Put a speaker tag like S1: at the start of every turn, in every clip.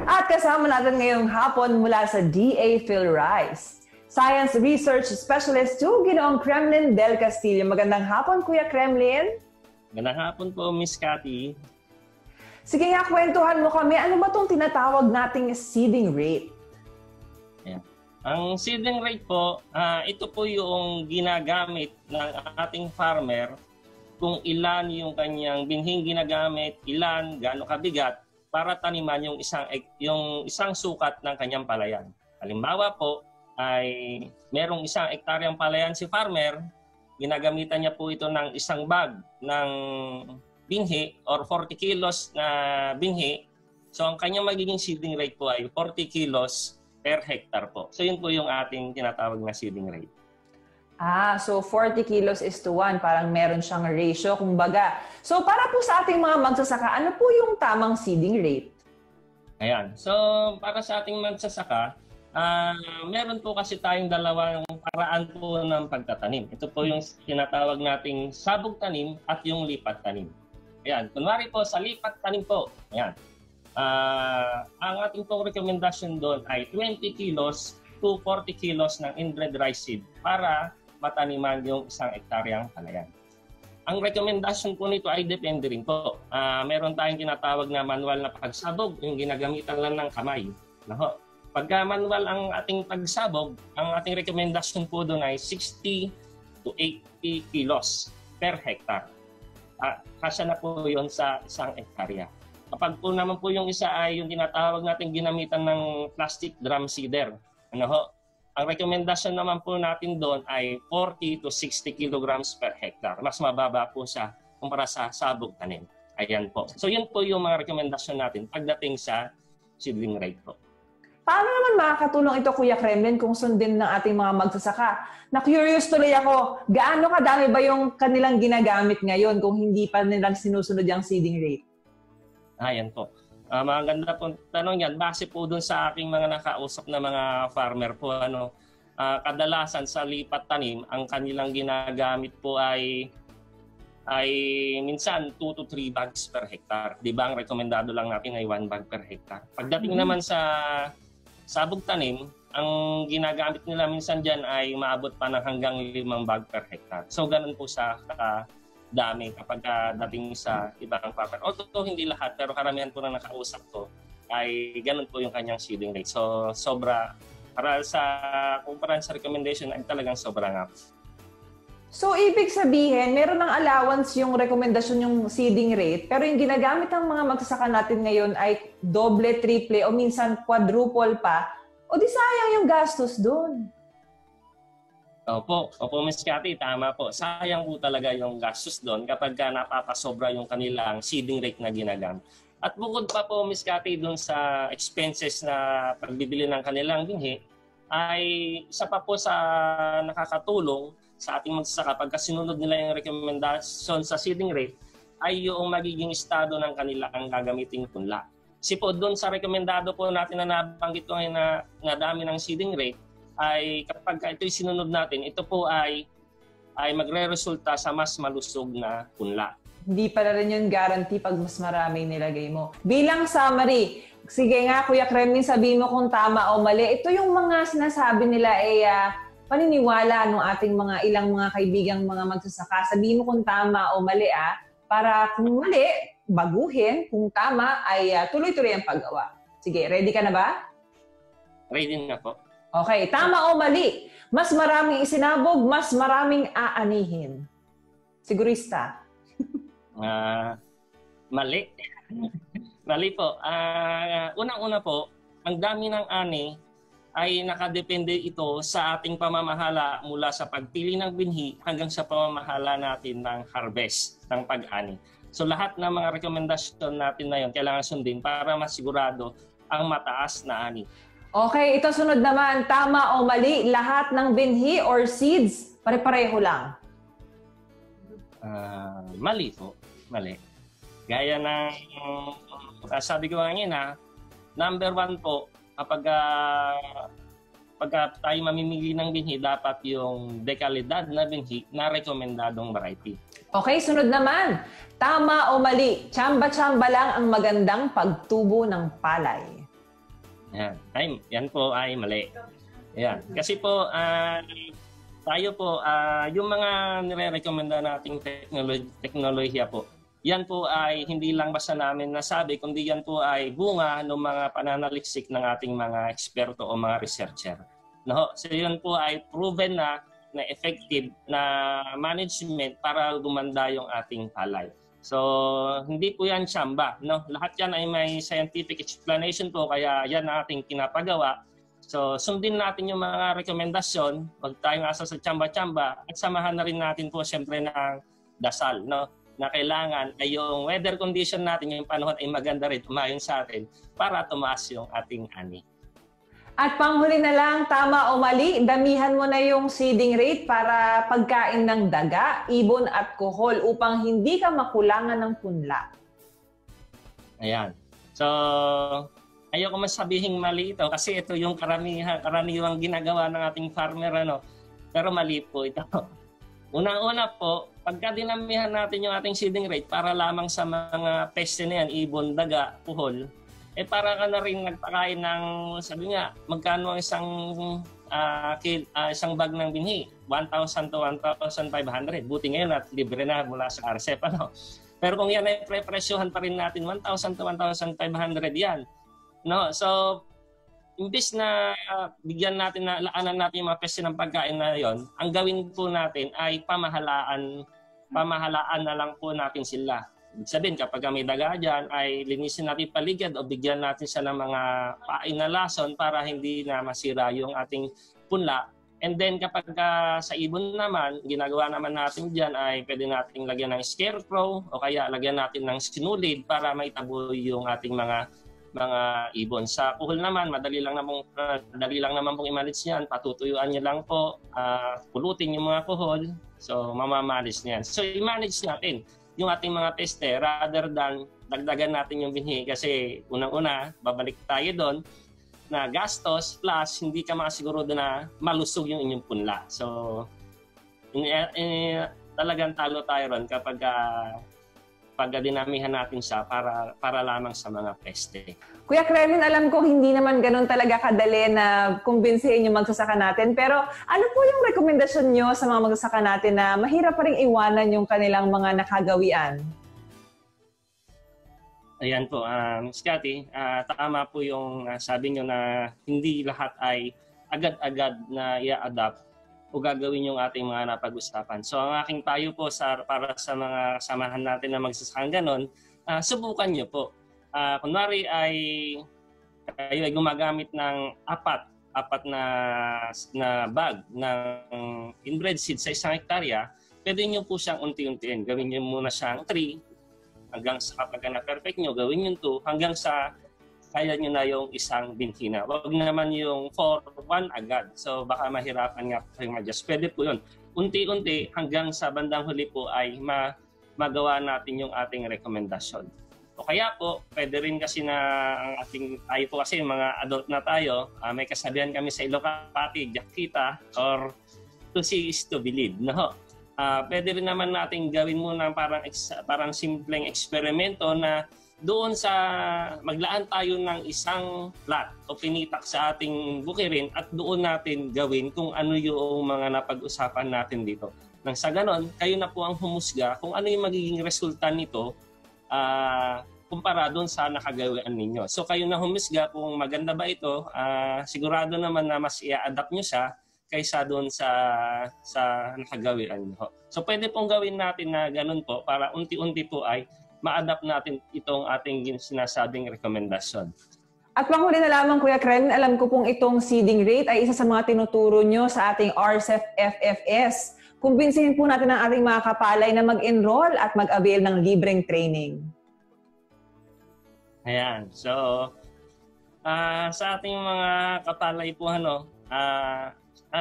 S1: At kasama natin ngayong hapon mula sa DA PhilRice, Science Research Specialist 2, Ginoong Kremlin Del Castillo. Magandang hapon, Kuya Kremlin.
S2: Magandang hapon po, Miss Cathy.
S1: Sige nga, kwentuhan mo kami. Ano ba itong tinatawag nating seeding rate?
S2: Ayan. Ang seeding rate po, ito po yung ginagamit ng ating farmer kung ilan yung kanyang binhing ginagamit, ilan, gaano kabigat, para taniman yung isang sukat ng kanyang palayan. Halimbawa po, ay merong 1 hektaryang palayan si farmer, ginagamitan niya po ito ng isang bag ng binhi or 40 kilos na binhi. So ang kanyang magiging seeding rate po ay 40 kilos per hectare po. So yun po yung ating tinatawag na seeding rate.
S1: So 40 kilos is to 1. Parang meron siyang ratio, kumbaga. So para po sa ating mga magsasaka, ano po yung tamang seeding rate?
S2: Ayan. So para sa ating magsasaka, meron po kasi tayong dalawang paraan po ng pagtatanim. Ito po yung tinatawag nating sabog tanim at yung lipat tanim. Ayan. Kunwari po sa lipat tanim po, ayan. Ang ating pong rekomendasyon doon ay 20 kilos to 40 kilos ng inbred rice seed para mataniman yung 1 hektaryang palayan. Ang rekomendasyon po nito ay depende rin po. Meron tayong tinatawag na manual na pagsabog, yung ginagamitan lang ng kamay. Pagka manual ang ating pagsabog, ang ating rekomendasyon po doon ay 60 to 80 kilos per hektar. Kasya na po yun sa 1 hektarya. Kapag po naman po yung isa ay yung tinatawag natin ginamitan ng plastic drum seeder. Ang rekomendasyon naman po natin doon ay 40 to 60 kilograms per hectare. Mas mababa po siya kumpara sa sabog tanim. Ayan po. So yun po yung mga rekomendasyon natin pagdating sa seedling rate po.
S1: Paano naman makakatulong ito, Kuya Kremlin, kung sundin ng ating mga magsasaka? Na-curious tuloy ako, gaano kadami ba yung kanilang ginagamit ngayon kung hindi pa nilang sinusunod yung seeding rate?
S2: Ayan po. Maganda po tanong yan. Base po dun sa aking mga nakausap na mga farmer po, kadalasan sa lipat tanim, ang kanilang ginagamit po ay minsan 2 to 3 bags per hectare. Di ba ang rekomendado lang natin ay 1 bag per hectare. Pagdating naman sa sabog tanim, ang ginagamit nila minsan dyan ay maabot pa ng hanggang 5 bag per hectare. So ganun po sa dami kapag dating sa ibang farmer. Although hindi lahat, pero karamihan po na nakausap ko ay ganun po yung kanyang seeding rate. So sobra, para sa kumpara sa recommendation ay talagang sobra nga.
S1: So ibig sabihin, meron ng allowance yung rekomendasyon yung seeding rate, pero yung ginagamit ng mga magsasaka natin ngayon ay doble, triple o minsan quadruple pa, o di sayang yung gastos doon.
S2: Opo, Miss Cathy, tama po. Sayang po talaga yung gastos doon kapag napapasobra yung kanilang seeding rate na ginagamit. At bukod pa po, Miss Cathy, doon sa expenses na pagbibili ng kanilang binhi, ay isa pa po sa nakakatulong sa ating magsasaka pagka sinunod nila yung rekomendasyon sa seeding rate ay yung magiging estado ng kanilang gagamiting punla. Kasi po doon sa rekomendado po natin na nabanggit ko ngayon na dami ng seeding rate, ay kapag ito'y sinunod natin, ito po ay magre-resulta sa mas malusog na punla.
S1: Hindi pala rin yung guarantee pag mas marami nilagay mo. Bilang summary, sige nga Kuya Kremlin, sabihin mo kung tama o mali. Ito yung mga sinasabi nila paniniwala ng ating ilang mga kaibigang mga magsasaka. Sabihin mo kung tama o mali para kung mali, baguhin. Kung tama ay tuloy-tuloy ang paggawa. Sige, ready ka na ba?
S2: Ready na po.
S1: Okay, tama o mali? Mas maraming isinabog, mas maraming aanihin. Sigurista.
S2: Mali. Mali po. Unang-una po, ang dami ng ani ay nakadepende ito sa ating pamamahala mula sa pagpili ng binhi hanggang sa pamamahala natin ng harvest ng pag-ani. So lahat ng mga rekomendasyon natin na yun kailangan sundin para masigurado ang mataas na ani.
S1: Okay, ito sunod naman. Tama o mali? Lahat ng binhi or seeds, pare-pareho lang?
S2: Mali po. Mali. Gaya ng sabi ko kanina, number 1 po, kapag tayo mamimili ng binhi, dapat yung dekalidad na binhi na rekomendadong variety.
S1: Okay, sunod naman. Tama o mali? Tsamba-tsamba lang ang magandang pagtubo ng palay.
S2: Yan po ay mali. Yan. Kasi po, tayo po, yung mga nire-recommenda nating teknolohiya po, yan po ay hindi lang basta namin nasabi, kundi yan po ay bunga ng mga pananaliksik ng ating mga eksperto o mga researcher. No? So yan po ay proven na effective na management para gumanda yung ating palay. So hindi po yan tsamba. No? Lahat yan ay may scientific explanation po, kaya yan ang ating kinapagawa. So sundin natin yung mga rekomendasyon, wag tayong asa sa tsamba-tsamba, at samahan na rin natin po siyempre ng dasal, no? Na kailangan ay yung weather condition natin, yung panahon ay maganda rin, tumayon sa atin para tumaas yung ating ani.
S1: At panghuli na lang, tama o mali, damihan mo na yung seeding rate para pagkain ng daga, ibon at kuhol upang hindi ka makulangan ng punla.
S2: Ayan. So ayoko man sabihing mali ito kasi ito yung karaniwang ginagawa ng ating farmer, ano. Pero mali po ito. Unang-una po, pagka dinamihan natin yung ating seeding rate para lamang sa mga peste na yan, ibon, daga, puhol, para ka na rin nagpakain ng, sabi nga, magkano ang isang bag ng binhi? 1,000 to 1,500. Buti ngayon at libre na mula sa RCEP, ano. Pero kung yan ay pre-presyohan pa rin natin, 1,000 to 1,500 yan. No, so imbis na bigyan natin na laanan natin yung mga peste ng pagkain na yon, ang gawin po natin ay pamahalaan na lang po natin sila. Ibig sabihin, kapag may daga dyan, ay linisin natin paligid o bigyan natin siya ng mga pain na lason para hindi na masira yung ating punla. And then kapag sa ibon naman, ginagawa naman natin dyan ay pwede natin lagyan ng scarecrow o kaya lagyan natin ng sinulid para maitaboy yung ating mga ibon. Sa kuhol naman, madali lang naman pong i-manage niyan. Patutuyuan niyo lang po, pulutin yung mga kuhol. So, mamamanage niyan. So, i-manage natin yung ating mga peste rather than dagdagan natin yung binhi kasi unang-una, babalik tayo doon na gastos plus hindi ka makasigurado na malusog yung inyong punla. So, talagang talo tayo ron kapag dinamihan natin siya para lamang sa mga peste.
S1: Kuya Kremin, alam ko hindi naman ganun talaga kadali na kumbinsihin yung magsasaka natin. Pero ano po yung rekomendasyon nyo sa mga magsasaka natin na mahirap pa rin iwanan yung kanilang mga nakagawian?
S2: Ayan po, Scotty, tama po yung sabi nyo na hindi lahat ay agad-agad na i-adapt o gagawin yung ating mga napag-usapan. So ang aking payo po para sa mga samahan natin na magsasakang ganon, subukan nyo po. Kunwari ay kayo ay gumagamit ng apat na bag ng inbred seed sa isang hektarya, pwede nyo po siyang unti-untiin. Gawin nyo muna siyang 3 hanggang sa kapag na-perfect nyo, gawin nyo 2 hanggang sa kaya nyo na yung isang binhina. Huwag naman yung 4-1 agad. So baka mahirapan nga po yung adjust. Pwede po yun. Unti-unti hanggang sa bandang huli po ay magawa natin yung ating rekomendasyon. O kaya po, pwede rin kasi na tayo po kasi mga adult na tayo, may kasabihan kami sa Ilocati, Jakita, or to see is to believe. No? Pwede rin naman natin gawin muna parang simpleng eksperimento na doon sa maglaan tayo ng isang plot o pinitak sa ating bukirin at doon natin gawin kung ano yung mga napag-usapan natin dito. Nang sa ganon, kayo na po ang humusga kung ano yung magiging resulta nito kumpara doon sa nakagawian ninyo. So kayo na humusga kung maganda ba ito, sigurado naman na mas i-adapt nyo siya kaysa doon sa nakagawian nyo. So pwede pong gawin natin na ganon po para unti-unti po ay ma-adapt natin itong ating sinasabing rekomendasyon.
S1: At panghuli na lamang, Kuya Kren, alam ko pong itong seeding rate ay isa sa mga tinuturo nyo sa ating RCEP FFS. Kumbinsihin po natin ang ating mga kapalay na mag-enroll at mag-avail ng libreng training.
S2: Ayan. So, sa ating mga kapalay po,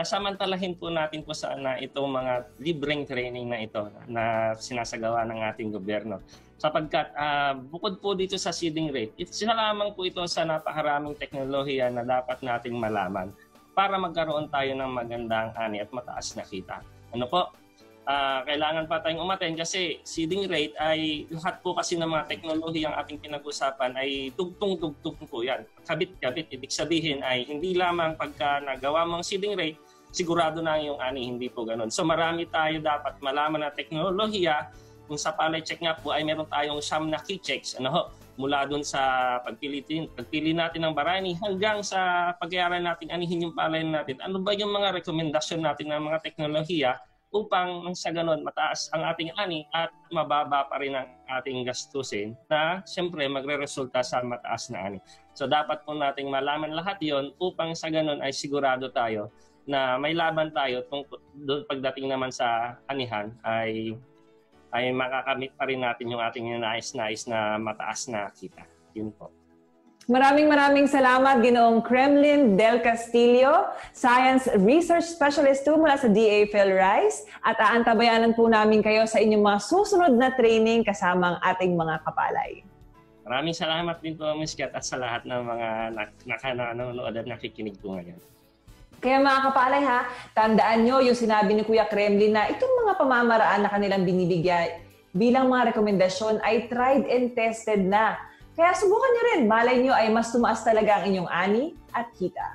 S2: samantalahin po natin po sana itong mga libreng training na ito na sinasagawa ng ating gobyerno. Sapagkat bukod po dito sa seeding rate, isa lamang po ito sa napakaraming teknolohiya na dapat nating malaman para magkaroon tayo ng magandang ani at mataas na kita. Ano po? kailangan pa tayong umaten kasi seeding rate ay lahat po kasi ng mga teknolohiya ang ating pinag-usapan ay tugtong-tugtong po yan. Kabit-kabit. Ibig sabihin ay hindi lamang pagka nagawa mo ang seeding rate, sigurado na yung ani, hindi po ganun. So marami tayo dapat malaman na teknolohiya. Kung sa palay check nga po ay meron tayong siyam na key checks. Mula doon sa pagpili natin ng barani hanggang sa pag-aaral natin anihin yung palay natin. Ano ba yung mga rekomendasyon natin ng mga teknolohiya upang sa ganon mataas ang ating ani at mababa pa rin ang ating gastusin na siyempre magre-resulta sa mataas na ani. So dapat po nating malaman lahat yon upang sa ganon ay sigurado tayo na may laban tayo doon pagdating naman sa anihan ay makakamit pa rin natin yung ating nais-nais na mataas na kita. Yun po.
S1: Maraming salamat, Ginoong Kremlin Del Castillo, Science Research Specialist mula sa DA PhilRice. At aantabayanan po namin kayo sa inyong mga susunod na training kasama ang ating mga kapalay.
S2: Maraming salamat din po, Ms. Kat, at sa lahat ng mga nanonood at nakikinig po ngayon.
S1: Kaya mga kapalay ha, tandaan nyo yung sinabi ni Kuya Kremlin na itong mga pamamaraan na kanilang binibigyan bilang mga rekomendasyon ay tried and tested na. Kaya subukan nyo rin, malay nyo ay mas tumaas talaga ang inyong ani at kita.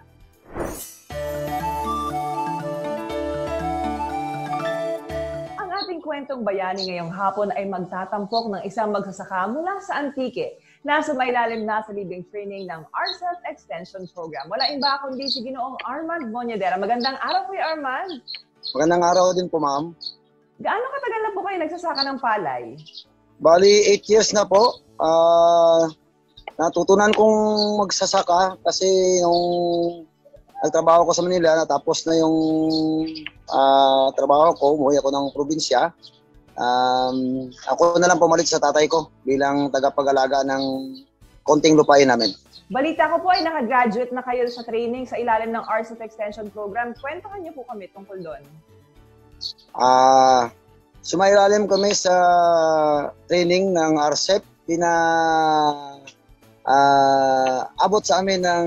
S1: Ang ating kwentong bayani ngayong hapon ay magtatampok ng isang magsasaka mula sa Antique na sumailalim na sa libreng training ng RCEP Extension Program. Wala iba kundi si Ginoong Armand Bonyadera. Magandang araw po, Armand.
S3: Magandang araw din po, ma'am.
S1: Gaano katagal na po kayo nagsasaka ng palay?
S3: Bali, 8 years na po. Natutunan kong magsasaka kasi nung nagtrabaho ko sa Manila, natapos na yung trabaho ko, umuwi ako ng probinsya. Ako na lang pumalit sa tatay ko bilang tagapag-alaga ng konting lupain namin.
S1: Balita ko po ay nakagraduate na kayo sa training sa ilalim ng RCEP Extension Program. Kwentuhan niyo po kami tungkol doon.
S3: Sumailalim kami sa training ng RCEP. Abot sa amin ng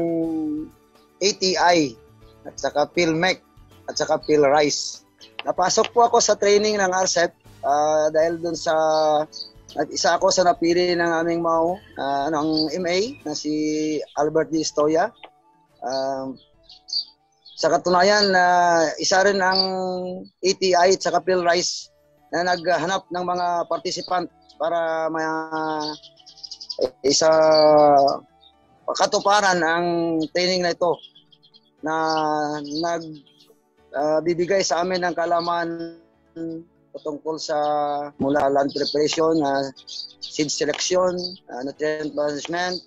S3: ATI at saka PhilMec at saka PhilRice. Napasok po ako sa training ng RCEP dahil dun sa isa ako sa napili ng aming ang MA na si Albert D. Estoya. Sa katunayan, isa rin ang ATI at saka PhilRice na naghanap ng mga participant para katuparan ang training na ito na bibigay sa amin ng kaalaman tungkol sa mula land preparation, seed selection, nutrient management,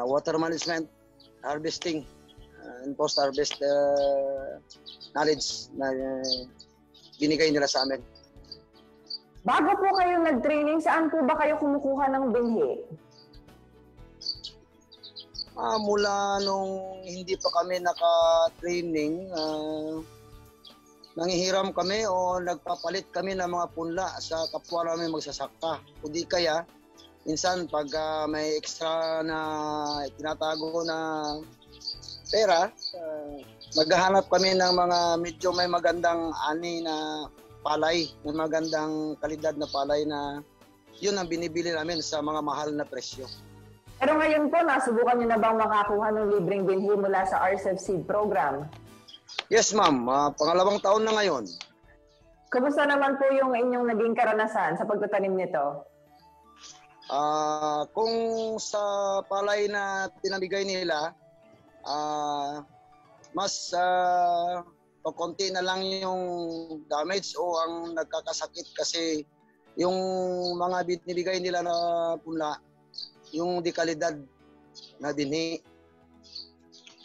S3: water management, harvesting, and post-harvest knowledge na binigay nila sa amin.
S1: Bago po kayo nag-training, saan po ba kayo kumukuha ng binhi?
S3: Mula nung hindi pa kami naka-training, nanghihiram kami o nagpapalit kami ng mga punla sa kapwa namin magsasaka. O di kaya, minsan pag may extra na tinatago na pera, maghahanap kami ng mga medyo may magandang ani na palay, may magandang kalidad na palay na yun ang binibili namin sa mga mahal na presyo.
S1: Pero ngayon po, nasubukan niyo na bang makakuha ng libreng binhi mula sa RCEP Seed Program?
S3: Yes, ma'am. Pangalawang taon na ngayon.
S1: Kumusta naman po yung inyong naging karanasan sa pagtatanim nito?
S3: Kung sa palay na pinamigay nila, mas konti na lang yung damage o ang nagkakasakit kasi yung mga binibigay nila na punla, yung dekalidad na binhi.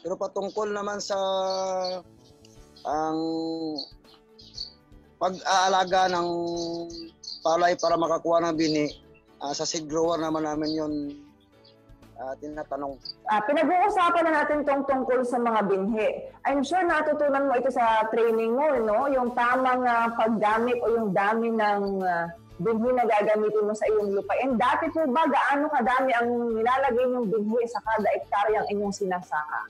S3: Pero patungkol naman sa ang pag-aalaga ng palay para makakuha ng binhi, sa seed grower naman namin yun tinatanong.
S1: Pinag-uusapan na natin tungkol sa mga binhi. I'm sure natutunan mo ito sa training mo, no? Yung tamang paggamit o yung dami ng binhi na gagamitin mo sa iyong lupa. And dati po ba, gaano kadami ang nilalagay yung binhi sa kada ektaryang inyong sinasaka?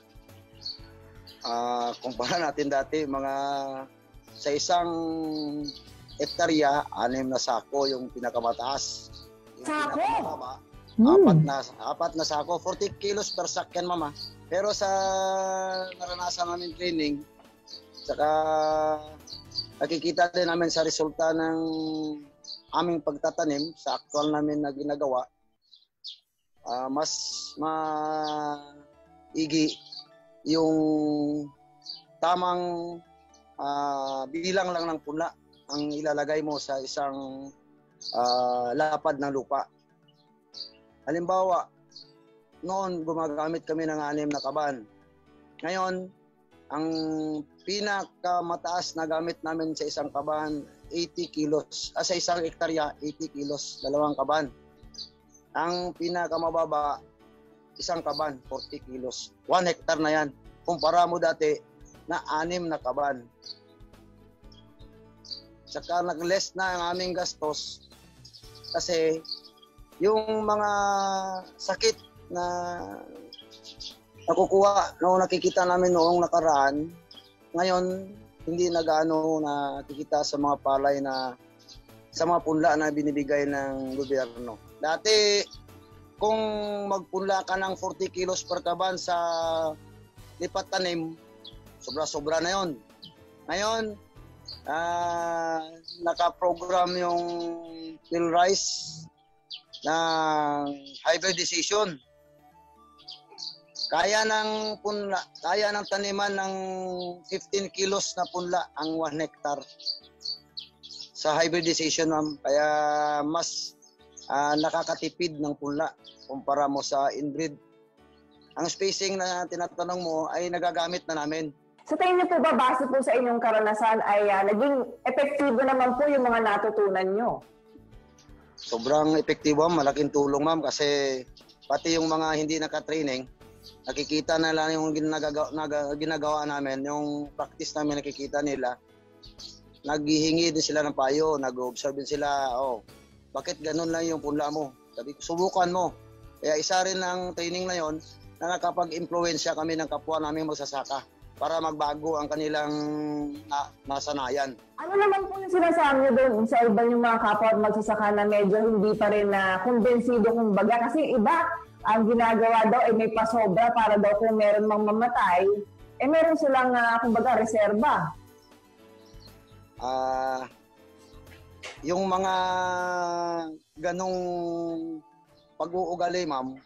S3: Kumpara natin dati, sa isang hektarya, 6 na sako yung pinakamataas. Yung
S1: Sako?
S3: pinakamababa, apat na sako. 40 kilos per sack yan, mama. Pero sa naranasan namin training, saka nakikita din namin sa resulta ng aming pagtatanim sa actual namin na ginagawa, mas maigi yung tamang bilang lang ng punla ang ilalagay mo sa isang lapad ng lupa. Halimbawa, noon gumagamit kami ng 6 na kaban. Ngayon, ang pinakamataas na gamit namin sa isang kaban, 80 kilos. Sa isang hektarya, 80 kilos, 2 kaban. Ang pinakamababa, isang kaban, 40 kilos. 1 hektar na yan. Kumpara mo dati na 6 na kaban. Saka nag-less na ang aming gastos kasi yung mga sakit na nakukuha noong nakikita namin noong nakaraan, ngayon hindi na gaano nakikita sa mga palay na sa mga punla na binibigay ng gobyerno. Dati, kung magpunla ka ng 40 kilos per kaban sa lipat tanim, sobra-sobra na yon. Ngayon, naka-program yung PhilRice ng hybridization. Kaya ng punla, kaya ng taniman ng 15 kilos na punla ang 1 hektar sa hybridization, ma'am. Kaya mas nakakatipid ng punla kumpara mo sa inbreed. Ang spacing na tinatanong mo ay nagagamit na namin.
S1: Sa tingin niyo po ba, base po sa inyong karanasan, ay naging epektibo naman po yung mga natutunan nyo?
S3: Sobrang epektibo, malaking tulong, ma'am, kasi pati yung mga hindi naka-training, nakikita nila yung ginagawa namin, yung practice namin nakikita nila. Naghihingi din sila ng payo, nag-observe din sila, bakit ganun lang yung punla mo? Sabi ko, subukan mo. Kaya isa rin ng training na yon na nakapag-impluwensya kami ng kapwa namin magsasaka para magbago ang kanilang nasanayan.
S1: Ano naman po yung sinasabi nyo doon sa iba yung mga kapwa at magsasaka na medyo hindi pa rin na kumbensido kumbaga? Kasi iba, ang ginagawa daw ay may pasobra para daw kung meron mang mamatay, meron silang kumbaga reserba.
S3: Yung mga ganong pag-uugali, ma'am,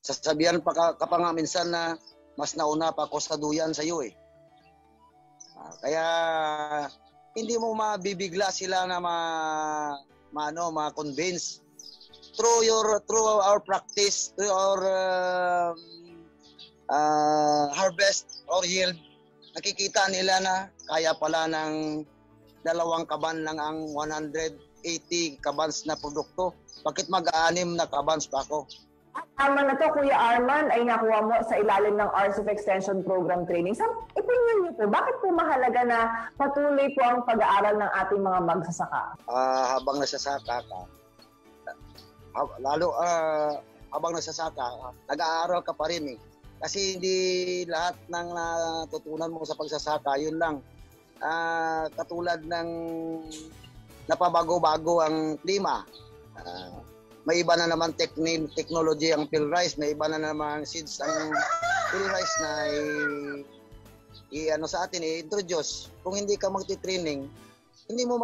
S3: sasabihan pa ka nga minsan na mas nauna pa ako sa duyan sa iyo . Kaya hindi mo mabibigla sila na ma-convince through our practice, through our harvest or yield. Nakikita nila na kaya pala ng 2 kaban lang ang 180 kabans na produkto. Bakit mag-6 na kabans pa ako?
S1: Tama na to, Kuya Arman, ay nakuha mo sa ilalim ng RCEF Extension Program Training. Sa opinion niyo po, bakit po mahalaga na patuloy po ang pag-aaral ng ating mga magsasaka?
S3: Habang nasasaka ka, habang nasasaka, nag-aaral ka pa rin . Kasi hindi lahat ng natutunan mo sa pagsasaka, yun lang. Katulad ng napabago-bago ang klima. May iba na naman technology ang PhilRice, may iba na naman seeds ang PhilRice na sa atin i-introduce. Kung hindi ka magti-training, hindi mo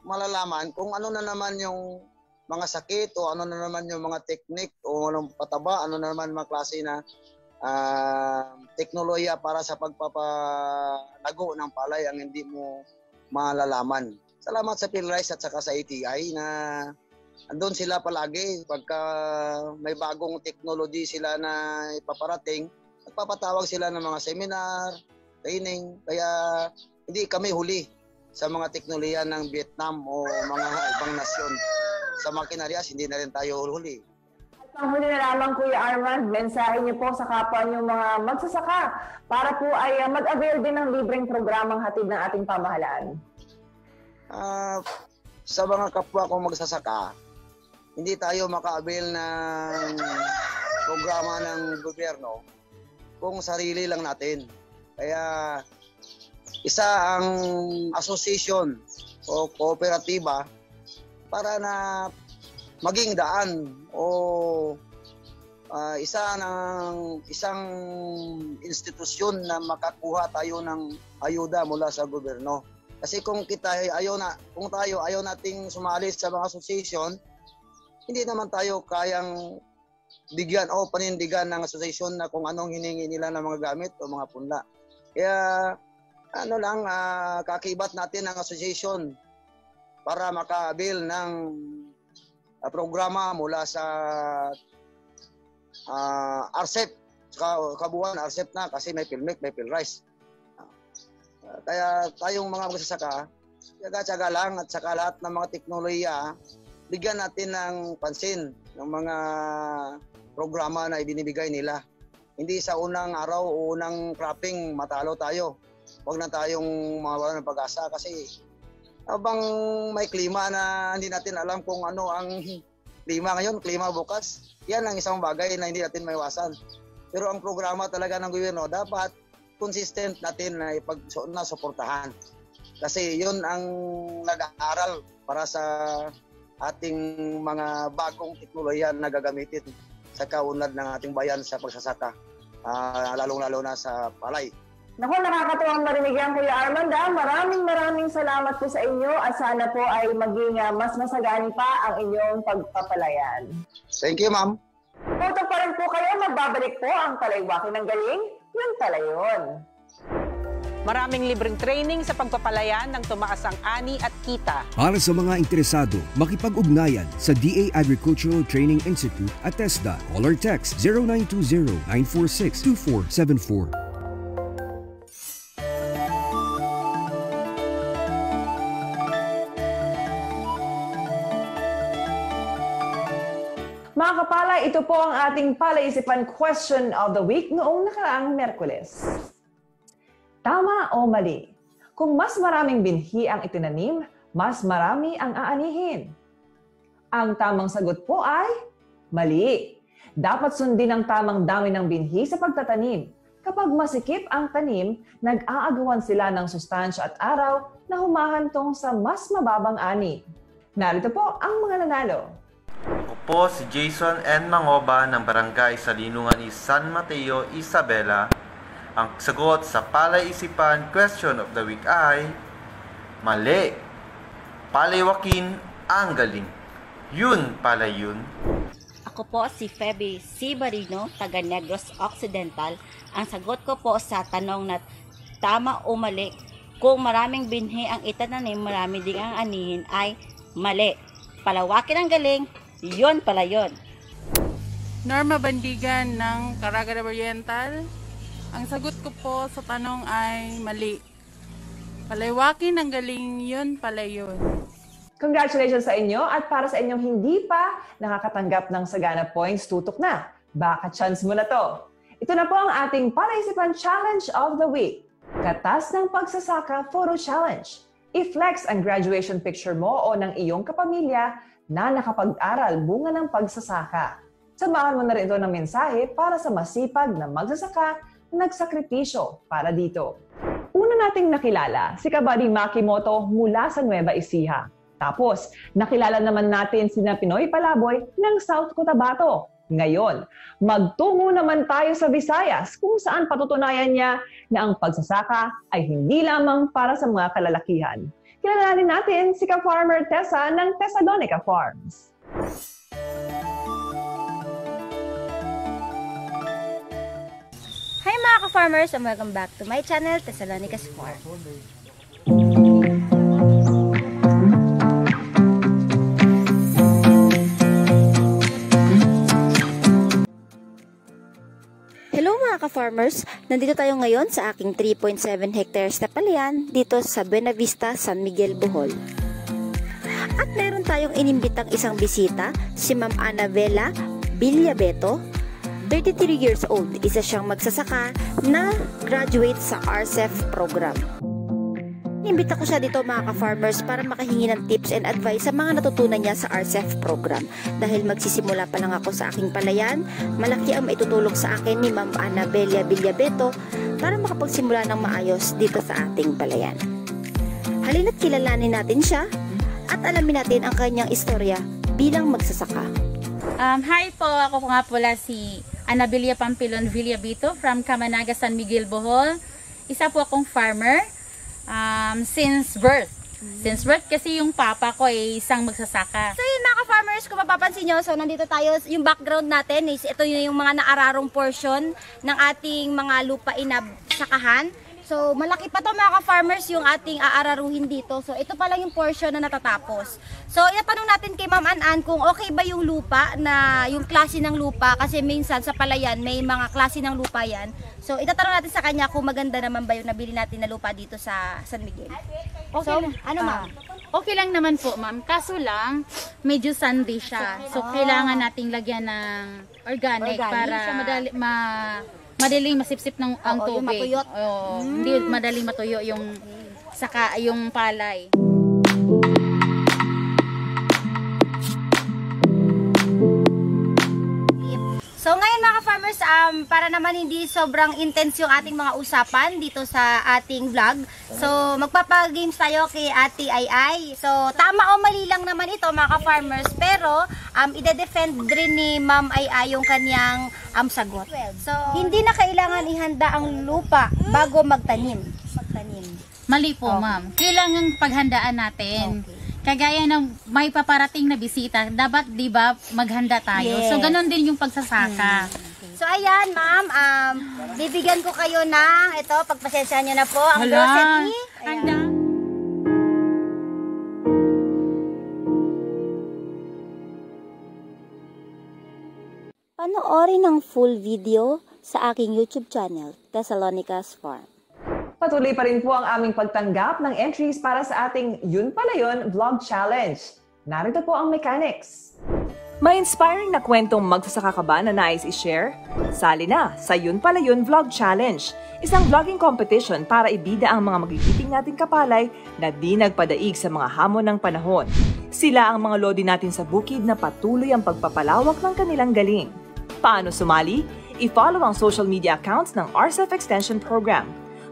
S3: malalaman kung ano na naman yung mga sakit o ano na naman yung mga technique o anong pataba, ano na naman mga klase na teknolohiya para sa pagpapalago ng palay ang hindi mo malalaman. Salamat sa PhilRice at saka sa ATI na andun sila palagi pagka may bagong technology sila na ipaparating, nagpapatawag sila ng mga seminar, training, kaya hindi kami huli sa mga teknolohiya ng Vietnam o mga ibang nasyon. Sa makinarias, hindi na rin tayo huli.
S1: At ang huli na lamang, Kuya Arman, mensahe niyo po sa kapwa niyo mga magsasaka para po ay mag-avail din ng libreng programang hatid ng ating pamahalaan.
S3: Sa mga kapwa kong magsasaka, hindi tayo maka-avail ng programa ng gobyerno kung sarili lang natin. Kaya isa ang association o kooperatiba para na maging daan o isang institusyon na makakuha tayo ng ayuda mula sa gobyerno. Kasi kung tayo ayaw nating sumali sa mga association, hindi naman tayo kayang bigyan o panindigan ng association na kung anong hiningi nila ng mga gamit o mga punla. Kaya kakibat natin ang association para makaabil ng programa mula sa RCEP. Kabuuan RCEP na kasi may PhilMec, may PhilRice. Kaya tayong mga magsasaka, tsaga-tsaga lang at saka lahat ng mga teknolohiya, bigyan natin ng pansin ng mga programa na ibinibigay nila. Hindi sa unang araw o unang cropping matalo tayo. Huwag na tayong mawalan ng pag-asa kasi habang may klima na hindi natin alam kung ano ang klima ngayon, klima bukas, yan ang isang bagay na hindi natin maiwasan. Pero ang programa talaga ng gobyerno dapat consistent natin na suportahan. Kasi yun ang nag-aaral para sa ating mga bagong teknolohiya na gagamitin sa kaunlad ng ating bayan sa pagsasaka, lalong-lalo na sa palay.
S1: Naku, nakakatuwang marinig yan, Kuya Armand. Maraming salamat po sa inyo at sana po ay maging mas masagani pa ang inyong pagpapalayan.
S3: Thank you, ma'am.
S1: Tutok pa rin po kayo, magbabalik po ang Palaywaking ng Galing, yun pala yun.
S4: Maraming libreng training sa pagpapalayan ng tumaas ang ani at kita.
S5: Para sa mga interesado, makipag-ugnayan sa DA Agricultural Training Institute at TESDA. Call or text 0920-946-2474.
S1: Mga kapalay, ito po ang ating palaisipan question of the week noong nakaraang Miyerkules. Tama o mali? Kung mas maraming binhi ang itinanim, mas marami ang aanihin. Ang tamang sagot po ay mali. Dapat sundin ang tamang dami ng binhi sa pagtatanim. Kapag masikip ang tanim, nag-aagawan sila ng sustansya at araw na humahantong sa mas mababang ani. Narito po ang mga nanalo.
S6: Ako po si Jason N. Mangoba ng Barangay Salinungan East San Mateo, Isabela. Ang sagot sa palaisipan question of the week ay mali. Palaywakin ang galing. Yun pala yun.
S7: Ako po si Feby C. Barino, taga Negros Occidental. Ang sagot ko po sa tanong na tama o mali, kung maraming binhi ang itananim, marami ding ang anihin ay mali. Palawakin ang galing, yun pala yun.
S8: Norma Bandigan ng Caraga Oriental. Ang sagot ko po sa tanong ay mali. Palaywakin ang galing, yun pala yun.
S1: Congratulations sa inyo at para sa inyong hindi pa nakakatanggap ng Sagana Points, tutok na. Baka chance mo na to. Ito na po ang ating palaisipan challenge of the week. Katas ng Pagsasaka Photo Challenge. I-flex ang graduation picture mo o ng iyong kapamilya na nakapag-aral bunga ng pagsasaka. Samahan mo na rin ito ng mensahe para sa masipag na magsasaka na nagsakripisyo para dito. Una nating nakilala si Kabady Makimoto mula sa Nueva Ecija. Tapos, nakilala naman natin sina Pinoy Palaboy ng South Cotabato. Ngayon, magtungo naman tayo sa Visayas kung saan patutunayan niya na ang pagsasaka ay hindi lamang para sa mga kalalakihan. Kilalanin natin si ka-farmer Tessa ng Thessalonica Farms.
S9: Hi mga ka-farmers and welcome back to my channel, Thessalonica's Farm. Hello mga ka-farmers! Nandito tayo ngayon sa aking 3.7 hectares na palayan dito sa Buena Vista, San Miguel, Bohol. At meron tayong inimbitang isang bisita, si Ma'am Annabella Villabeto, 33 years old. Isa siyang magsasaka na graduate sa RCEP program. Inimbita ko siya dito mga ka-farmers para makahingi ng tips and advice sa mga natutunan niya sa RCEP program. Dahil magsisimula pa lang ako sa aking palayan, malaki ang maitutulong sa akin ni Ma'am Annabella Villabeto para makapagsimula ng maayos dito sa ating palayan. Halina't kilalanin natin siya at alamin natin ang kanyang istorya bilang magsasaka.
S10: Hi po, ako po nga pala si Anabilia Pampilon Villabito from Camanaga, San Miguel, Bohol. Isa po akong farmer since birth. Since birth kasi yung papa ko ay isang magsasaka.
S11: So yun mga ka-farmers, kung mapapansin nyo, so nandito tayo, yung background natin is ito yung mga naararong portion ng ating mga lupain na sakahan. So malaki pa to mga ka-farmers yung ating aararuhin dito. So ito pa lang yung portion na natatapos. So inatanong natin kay Ma'am An kung okay ba yung lupa, na yung klase ng lupa, kasi minsan sa palayan may mga klase ng lupa yan. So itatanong natin sa kanya kung maganda naman ba yung nabili natin na lupa dito sa San Miguel.
S10: Okay
S11: So,
S10: lang.
S11: ano ma'am?
S10: Okay lang naman po ma'am, kaso lang medyo sandy siya. So kailangan nating lagyan ng organic para
S11: siya
S10: madaling masipsip ng ang
S11: Oo, yung
S10: tubig.
S11: matuyot.
S10: Hindi madaling matuyo yung yung palay.
S11: So ngayon mga ka-farmers, para naman hindi sobrang intense yung ating mga usapan dito sa ating vlog. So magpapagames tayo kay Ate Ai. So tama o mali lang naman ito mga ka-farmers, pero ide-defend rin ni Ma'am Ai yung kanyang sagot. So hindi na kailangan ihanda ang lupa bago magtanim.
S10: Mali po ma'am. Kailangan paghandaan natin. Kagaya ng may paparating na bisita, dapat 'di ba maghanda tayo.
S11: Yes.
S10: So ganun din yung pagsasaka.
S11: So ayan ma'am, bibigyan ko kayo ng ito, pagpasensya nyo na po, ang grocery. Ayan.
S9: Panoorin ang full video sa aking YouTube channel, Thessalonica's Farm.
S1: Patuloy pa rin po ang aming pagtanggap ng entries para sa ating Yun Pala Yun Vlog Challenge. Narito po ang mechanics.
S12: May inspiring na kwentong magsasaka ka ba na nais i-share? Sali na sa Yun Pala Yun Vlog Challenge, isang vlogging competition para ibida ang mga magigiting nating kapalay na di nagpadaig sa mga hamon ng panahon. Sila ang mga lodi natin sa bukid na patuloy ang pagpapalawak ng kanilang galing. Paano sumali? I-follow ang social media accounts ng RCEF Extension Program.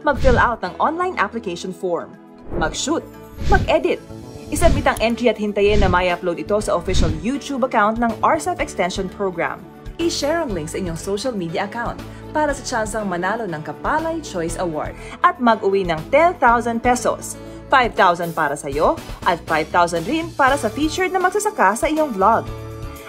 S12: Mag-fill out ng online application form. Mag-shoot. Mag-edit. Isubmit ang entry at hintayin na may upload ito sa official YouTube account ng RCEF Extension Program. I-share ang link sa inyong social media account para sa tsansang manalo ng Kapalay Choice Award at mag-uwi ng 10,000 pesos, 5,000 para sa iyo at 5,000 rin para sa featured na magsasaka sa iyong vlog.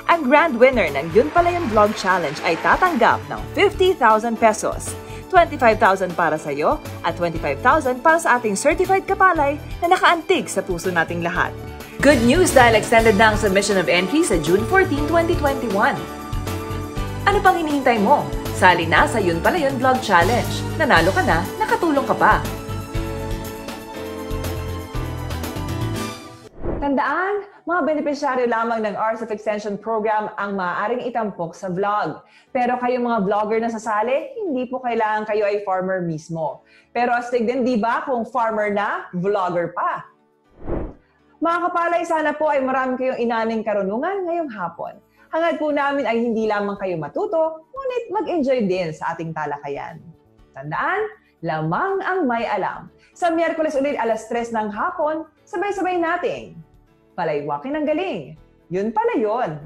S12: Ang grand winner ng Yun Pala Yun Vlog Challenge ay tatanggap ng 50,000 pesos, 25,000 para sa iyo at 25,000 para sa ating certified kapalay na nakaantig sa puso nating lahat. Good news dahil extended na ang submission of entry sa June 14, 2021. Ano pang hinihintay mo? Sali na sa Yun Pala Yun Vlog Challenge. Nanalo ka na, nakatulong ka pa.
S1: Tandaan, mga benepisyaryo lamang ng RCEF Extension Program ang maaaring itampok sa vlog. Pero kayong mga vlogger na sasali, hindi po kailangan kayo ay farmer mismo. Pero astig din, di ba, kung farmer na, vlogger pa. Mga kapalay, sana po ay marami kayong inaning karunungan ngayong hapon. Hangad po namin ay hindi lamang kayo matuto, ngunit mag-enjoy din sa ating talakayan. Tandaan, lamang ang may alam. Sa Miyerkules ulit alas 3 ng hapon, sabay-sabay nating palaywakin ang galing. Yun pala yun.